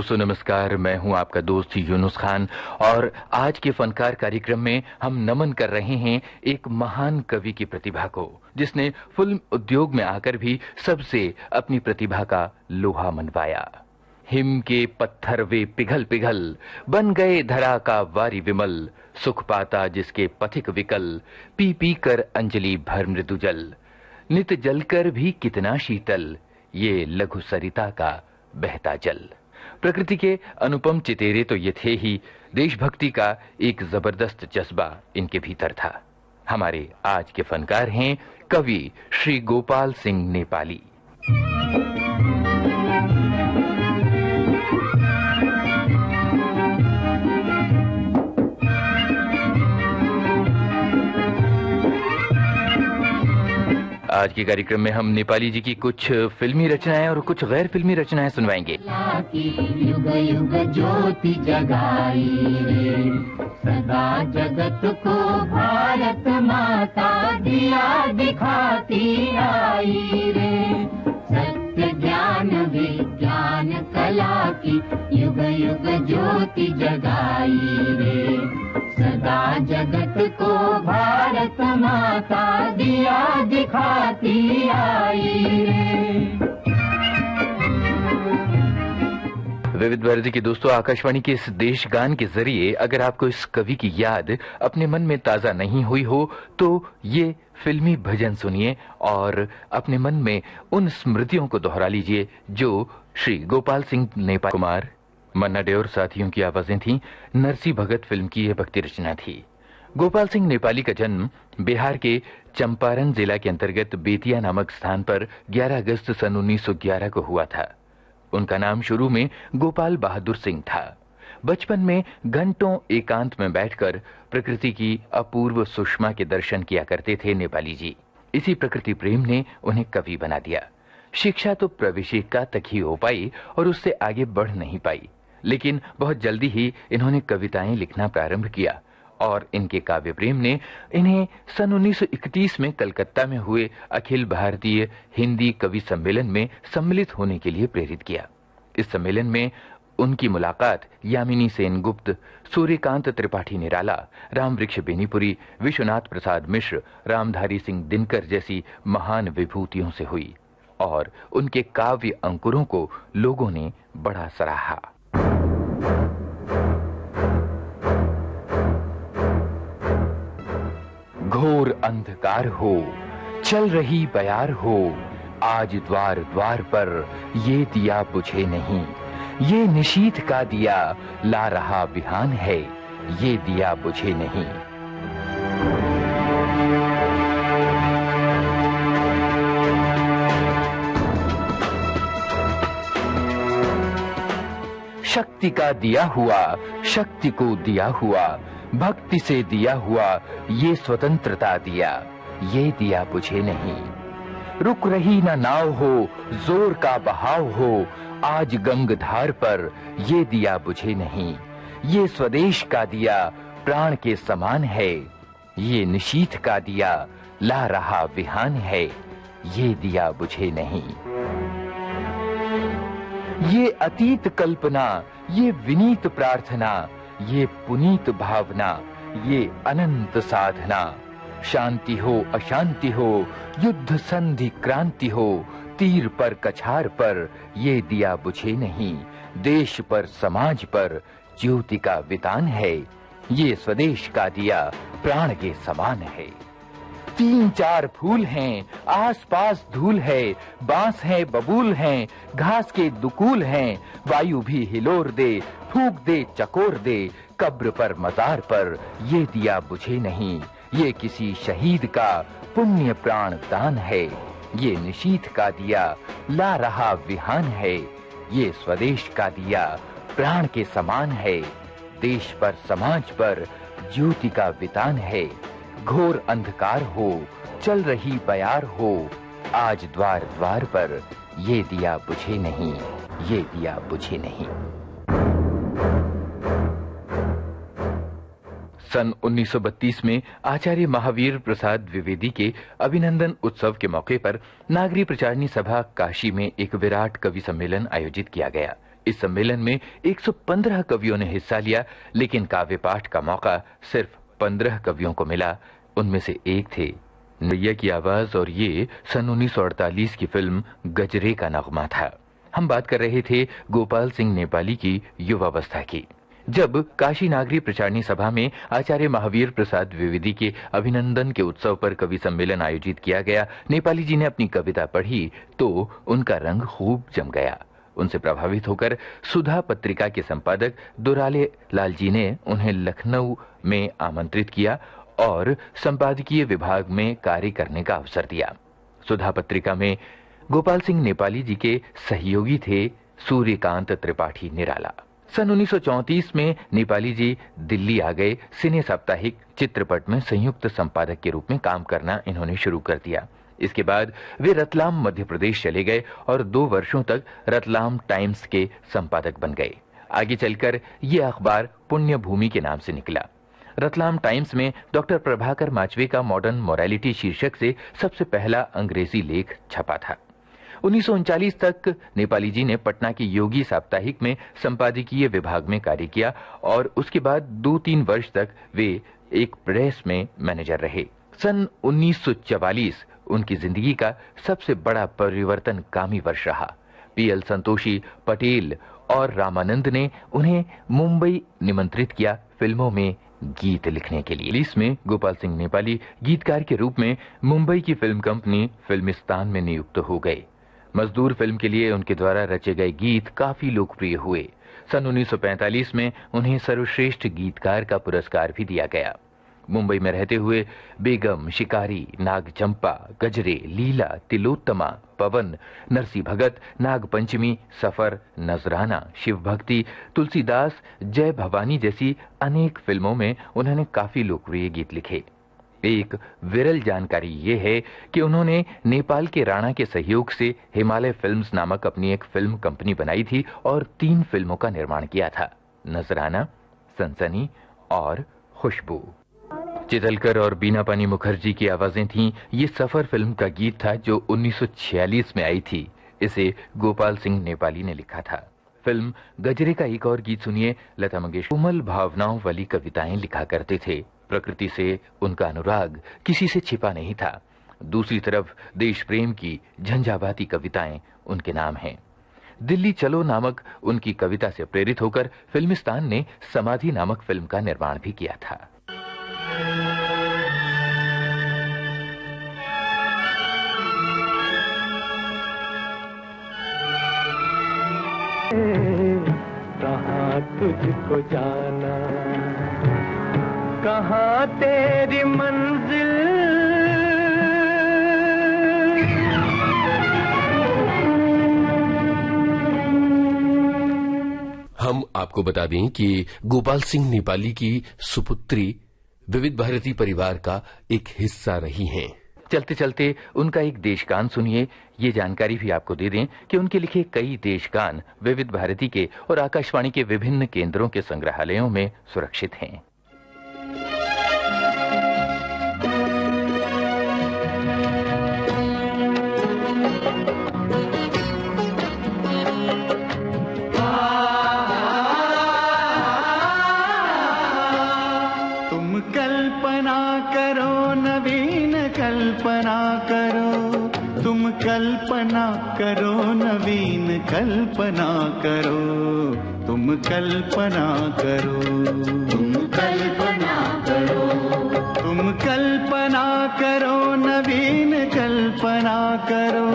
दोस्तों नमस्कार, मैं हूं आपका दोस्त यूनुस खान और आज के फनकार कार्यक्रम में हम नमन कर रहे हैं एक महान कवि की प्रतिभा को, जिसने फिल्म उद्योग में आकर भी सबसे अपनी प्रतिभा का लोहा मनवाया। हिम के पत्थर वे पिघल पिघल बन गए धरा का वारी विमल, सुख पाता जिसके पथिक विकल, पी पी कर अंजलि भर मृदु जल, नित जलकर भी कितना शीतल, ये लघु सरिता का बहता जल। प्रकृति के अनुपम चितेरे तो ये थे ही, देशभक्ति का एक जबरदस्त जज्बा इनके भीतर था। हमारे आज के फनकार हैं कवि श्री गोपाल सिंह नेपाली। आज के कार्यक्रम में हम नेपाली जी की कुछ फिल्मी रचनाएं और कुछ गैर फिल्मी रचनाएं सुनवाएंगे। युग युग ज्योति जगाई रे, सदा जगत को भारत माता दिया दिखाती आई रे। सत्य ज्ञान विज्ञान कला की युग युग ज्योति जगाई रे, सदा जगत को भारत माता दिया दिखाती आई रे। विविध भारती के दोस्तों, आकाशवाणी के इस देश गान के जरिए अगर आपको इस कवि की याद अपने मन में ताजा नहीं हुई हो तो ये फिल्मी भजन सुनिए और अपने मन में उन स्मृतियों को दोहरा लीजिए जो श्री गोपाल सिंह नेपाल कुमार, मन्ना डे और साथियों की आवाजें थीं। नरसी भगत फिल्म की यह भक्ति रचना थी। गोपाल सिंह नेपाली का जन्म बिहार के चंपारण जिला के अंतर्गत बेतिया नामक स्थान पर 11 अगस्त सन 1911 को हुआ था। उनका नाम शुरू में गोपाल बहादुर सिंह था। बचपन में घंटों एकांत में बैठकर प्रकृति की अपूर्व सुषमा के दर्शन किया करते थे नेपाली जी। इसी प्रकृति प्रेम ने उन्हें कवि बना दिया। शिक्षा तो प्रवेशिका तक ही हो पाई और उससे आगे बढ़ नहीं पाई, लेकिन बहुत जल्दी ही इन्होंने कविताएं लिखना प्रारंभ किया और इनके काव्य प्रेम ने इन्हें सन 1931 में कलकत्ता में हुए अखिल भारतीय हिंदी कवि सम्मेलन में सम्मिलित होने के लिए प्रेरित किया। इस सम्मेलन में उनकी मुलाकात यामिनी सेनगुप्त, सूर्यकांत त्रिपाठी निराला, रामवृक्ष बेनीपुरी, विश्वनाथ प्रसाद मिश्र, रामधारी सिंह दिनकर जैसी महान विभूतियों से हुई और उनके काव्य अंकुरों को लोगों ने बड़ा सराहा। घोर अंधकार हो, चल रही बयार हो, आज द्वार द्वार पर ये दिया बुझे नहीं, ये निशीथ का दिया ला रहा बिहान है, ये दिया बुझे नहीं। शक्ति का दिया हुआ, शक्ति को दिया हुआ, भक्ति से दिया हुआ, ये स्वतंत्रता दिया, ये दिया बुझे नहीं। रुक रही ना नाव हो, जोर का बहाव हो, आज गंगधार पर ये दिया बुझे नहीं, ये स्वदेश का दिया प्राण के समान है, ये निशीथ का दिया ला रहा विहान है, ये दिया बुझे नहीं। ये अतीत कल्पना, ये विनीत प्रार्थना, ये पुनीत भावना, ये अनंत साधना, शांति हो अशांति हो, युद्ध संधि क्रांति हो, तीर पर कछार पर ये दिया बुझे नहीं, देश पर समाज पर ज्योति का वितान है, ये स्वदेश का दिया प्राण के समान है। 3-4 फूल हैं, आसपास धूल है, बांस है बबूल हैं, घास के दुकूल हैं, वायु भी हिलोर दे, फूंक दे चकोर दे, कब्र पर मजार पर ये दिया बुझे नहीं, ये किसी शहीद का पुण्य प्राण दान है, ये निशीथ का दिया ला रहा विहान है, ये स्वदेश का दिया प्राण के समान है, देश पर समाज पर ज्योति का वितान है। घोर अंधकार हो, चल रही बयार हो, आज द्वार द्वार पर ये दिया बुझे नहीं, ये दिया बुझे नहीं। सन 1932 में आचार्य महावीर प्रसाद द्विवेदी के अभिनंदन उत्सव के मौके पर नागरी प्रचारणी सभा काशी में एक विराट कवि सम्मेलन आयोजित किया गया। इस सम्मेलन में 115 कवियों ने हिस्सा लिया, लेकिन काव्य पाठ का मौका सिर्फ 15 कवियों को मिला। उनमें से एक थे नैया की आवाज, और ये सन 1948 की फिल्म गजरे का नगमा था। हम बात कर रहे थे गोपाल सिंह नेपाली की युवावस्था की। जब काशी नागरी प्रचारणी सभा में आचार्य महावीर प्रसाद द्विवेदी के अभिनंदन के उत्सव पर कवि सम्मेलन आयोजित किया गया, नेपाली जी ने अपनी कविता पढ़ी तो उनका रंग खूब जम गया। उनसे प्रभावित होकर सुधा पत्रिका के संपादक दुराले लाल जी ने उन्हें लखनऊ में आमंत्रित किया और संपादकीय विभाग में कार्य करने का अवसर दिया। सुधा पत्रिका में गोपाल सिंह नेपाली जी के सहयोगी थे सूर्यकांत त्रिपाठी निराला। सन 1934 में नेपाली जी दिल्ली आ गए। सिने साप्ताहिक चित्रपट में संयुक्त संपादक के रूप में काम करना इन्होंने शुरू कर दिया। इसके बाद वे रतलाम मध्य प्रदेश चले गए और 2 वर्षों तक रतलाम टाइम्स के संपादक बन गए। आगे चलकर ये अखबार पुण्य भूमि के नाम से निकला। रतलाम टाइम्स में डॉक्टर प्रभाकर माचवे का मॉडर्न मोरालिटी शीर्षक से सबसे पहला अंग्रेजी लेख छपा था। 1939 तक नेपाली जी ने पटना की योगी साप्ताहिक में संपादकीय विभाग में कार्य किया और उसके बाद 2-3 वर्ष तक वे एक प्रेस में मैनेजर रहे। सन 1944 उनकी जिंदगी का सबसे बड़ा परिवर्तनकामी वर्ष रहा। पीएल संतोषी, पटेल और रामानंद ने उन्हें मुंबई निमंत्रित किया फिल्मों में गीत लिखने के लिए। इसमें गोपाल सिंह नेपाली गीतकार के रूप में मुंबई की फिल्म कंपनी फिल्मिस्तान में नियुक्त हो गए। मजदूर फिल्म के लिए उनके द्वारा रचे गए गीत काफी लोकप्रिय हुए। सन 1945 में उन्हें सर्वश्रेष्ठ गीतकार का पुरस्कार भी दिया गया। मुंबई में रहते हुए बेगम, शिकारी, नागचंपा, गजरे, लीला, तिलोत्तमा, पवन, नरसी भगत, नागपंचमी, सफर, नजराना, शिव भक्ति, तुलसीदास, जय भवानी जैसी अनेक फिल्मों में उन्होंने काफी लोकप्रिय गीत लिखे। एक विरल जानकारी ये है कि उन्होंने नेपाल के राणा के सहयोग से हिमालय फिल्म्स नामक अपनी एक फिल्म कंपनी बनाई थी और 3 फिल्मों का निर्माण किया था, नजराना, सनसनी और खुशबू। चितलकर और बीना पानी मुखर्जी की आवाजें थीं। ये सफर फिल्म का गीत था जो 1946 में आई थी। इसे गोपाल सिंह नेपाली ने लिखा था। फिल्म गजरे का एक और गीत सुनिए। लता मंगेशकर कोमल भावनाओं वाली कविताएं लिखा करते थे। प्रकृति से उनका अनुराग किसी से छिपा नहीं था। दूसरी तरफ देश प्रेम की झंझावाती कविताएं उनके नाम हैं। दिल्ली चलो नामक उनकी कविता से प्रेरित होकर फिल्मिस्तान ने समाधि नामक फिल्म का निर्माण भी किया था। कहाँ तुझको जाना, कहाँ तेरी मंजिल, हम आपको बता दें कि गोपाल सिंह नेपाली की सुपुत्री विविध भारती परिवार का एक हिस्सा रही हैं। चलते चलते उनका एक देशगान सुनिए। ये जानकारी भी आपको दे दें कि उनके लिखे कई देशगान विविध भारती के और आकाशवाणी के विभिन्न केंद्रों के संग्रहालयों में सुरक्षित हैं। तुम कल्पना करो, नवीन कल्पना करो, तुम कल्पना करो, नवीन कल्पना करो, तुम कल्पना करो, तुम कल्पना करो, तुम कल्पना करो, नवीन कल्पना करो,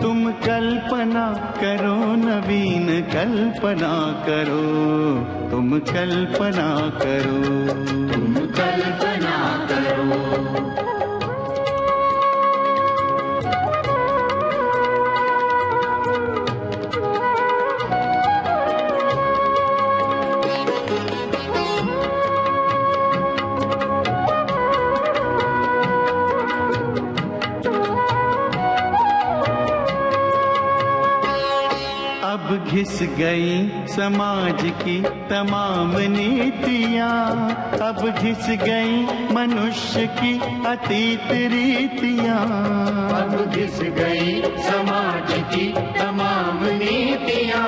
तुम कल्पना करो, नवीन कल्पना करो, तुम कल्पना करो, तुम कल्पना करो। अब घिस गई समाज की तमाम नीतियाँ, अब घिस गई मनुष्य की अतीत रीतियाँ। अब घिस गई समाज की तमाम नीतियाँ,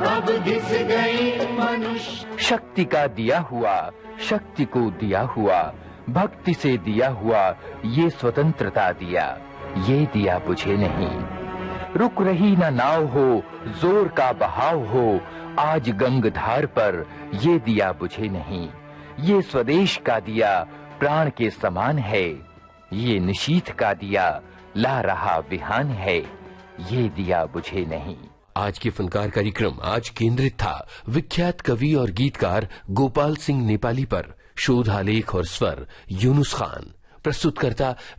अब घिस गई मनुष्य। शक्ति का दिया हुआ शक्ति को दिया हुआ, भक्ति से दिया हुआ ये स्वतंत्रता दिया, ये दिया बुझे नहीं। रुक रही ना नाव हो, जोर का बहाव हो, आज गंगधार पर ये दिया बुझे नहीं। ये स्वदेश का दिया प्राण के समान है, ये निशीथ का दिया ला रहा विहान है, ये दिया बुझे नहीं। आज के फनकार कार्यक्रम आज केंद्रित था विख्यात कवि और गीतकार गोपाल सिंह नेपाली पर। शोध आलेख और स्वर यूनुस खान। प्रस्तुतकर्ता